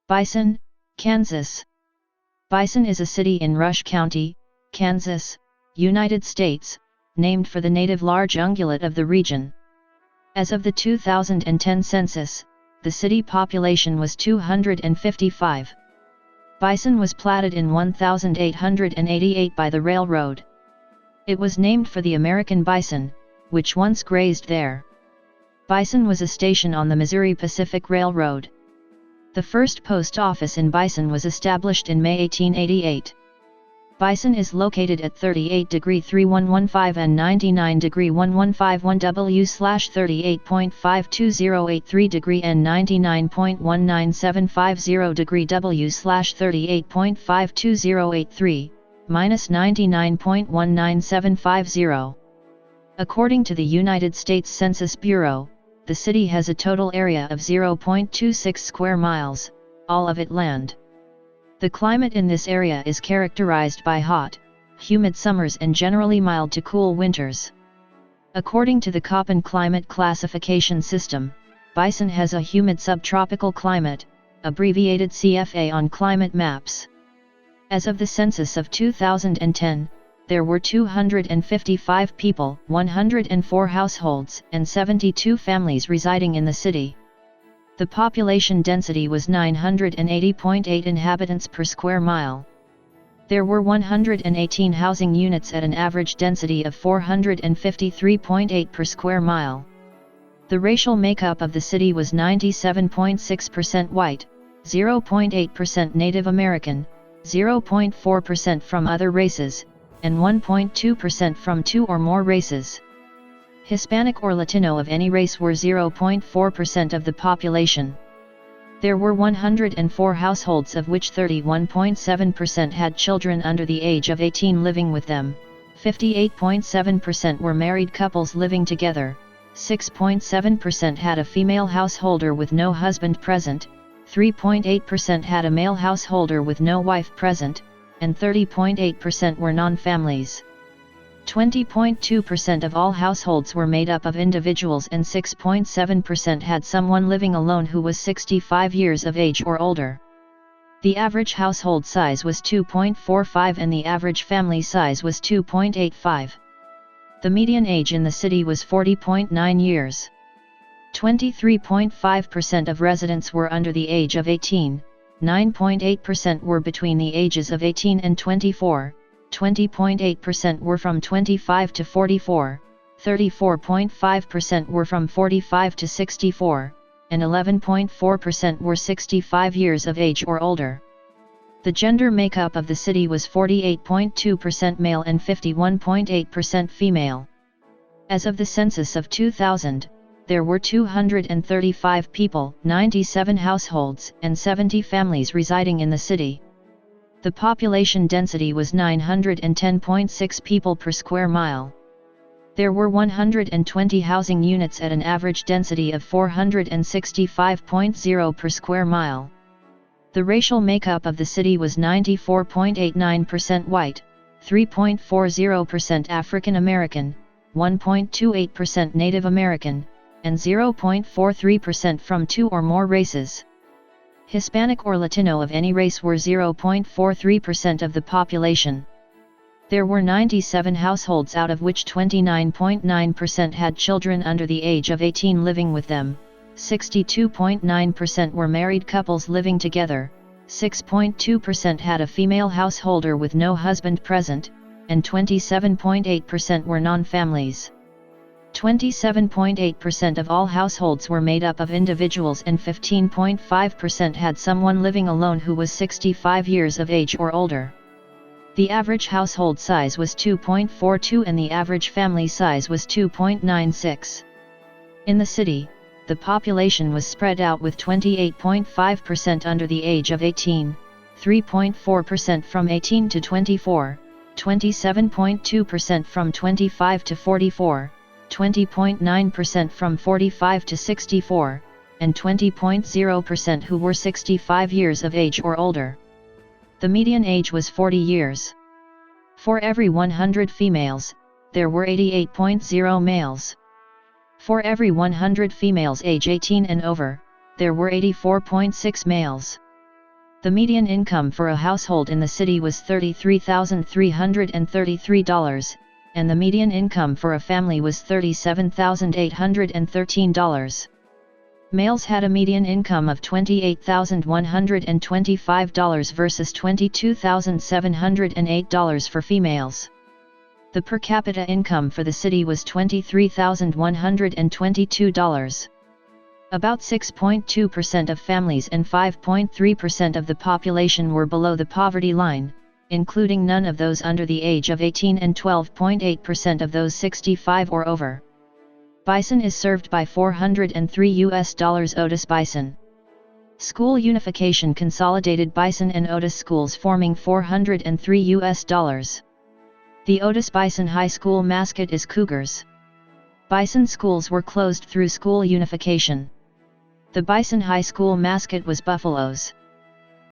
Bison, Kansas. Bison is a city in Rush County, Kansas, United States, named for the native large ungulate of the region. As of the 2010 census, the city population was 255. Bison was platted in 1888 by the railroad. It was named for the American bison, which once grazed there. Bison was a station on the Missouri Pacific Railroad. The first post office in Bison was established in May 1888. Bison is located at 38°3115 and 99°1151 W/38.52083° and 99.19750° W/38.52083, -99.19750. According to the United States Census Bureau, the city has a total area of 0.26 square miles, all of it land. The climate in this area is characterized by hot, humid summers and generally mild to cool winters. According to the Köppen climate classification system, Bison has a humid subtropical climate, abbreviated CFA on climate maps. As of the census of 2010, there were 255 people, 104 households, and 72 families residing in the city. The population density was 980.8 inhabitants per square mile. There were 118 housing units at an average density of 453.8 per square mile. The racial makeup of the city was 97.6% white, 0.8% Native American, 0.4% from other races, and 1.2% from two or more races. Hispanic or Latino of any race were 0.4% of the population. There were 104 households of which 31.7% had children under the age of 18 living with them, 58.7% were married couples living together, 6.7% had a female householder with no husband present, 3.8% had a male householder with no wife present, and 30.8% were non-families. 20.2% of all households were made up of individuals and 6.7% had someone living alone who was 65 years of age or older. The average household size was 2.45 and the average family size was 2.85. The median age in the city was 40.9 years. 23.5% of residents were under the age of 18, 9.8% were between the ages of 18 and 24, 20.8% were from 25 to 44, 34.5% were from 45 to 64, and 11.4% were 65 years of age or older. The gender makeup of the city was 48.2% male and 51.8% female. As of the census of 2000, there were 235 people, 97 households, and 70 families residing in the city. The population density was 910.6 people per square mile. There were 120 housing units at an average density of 465.0 per square mile. The racial makeup of the city was 94.89% white, 3.40% African American, 1.28% Native American, and 0.43% from two or more races. Hispanic or Latino of any race were 0.43% of the population. There were 97 households out of which 29.9% had children under the age of 18 living with them, 62.9% were married couples living together, 6.2% had a female householder with no husband present, and 27.8% were non-families. 27.8% of all households were made up of individuals and 15.5% had someone living alone who was 65 years of age or older. The average household size was 2.42 and the average family size was 2.96. In the city, the population was spread out with 28.5% under the age of 18, 3.4% from 18 to 24, 27.2% from 25 to 44, 20.9% from 45 to 64, and 20.0% who were 65 years of age or older. The median age was 40 years. For every 100 females, there were 88.0 males. For every 100 females age 18 and over, there were 84.6 males. The median income for a household in the city was $33,333, and the median income for a family was $37,813. Males had a median income of $28,125 versus $22,708 for females. The per capita income for the city was $23,122. About 6.2% of families and 5.3% of the population were below the poverty line, including none of those under the age of 18 and 12.8% of those 65 or over. Bison is served by $403 Otis Bison. School unification consolidated Bison and Otis schools forming $403. The Otis Bison High School mascot is Cougars. Bison schools were closed through school unification. The Bison High School mascot was Buffaloes.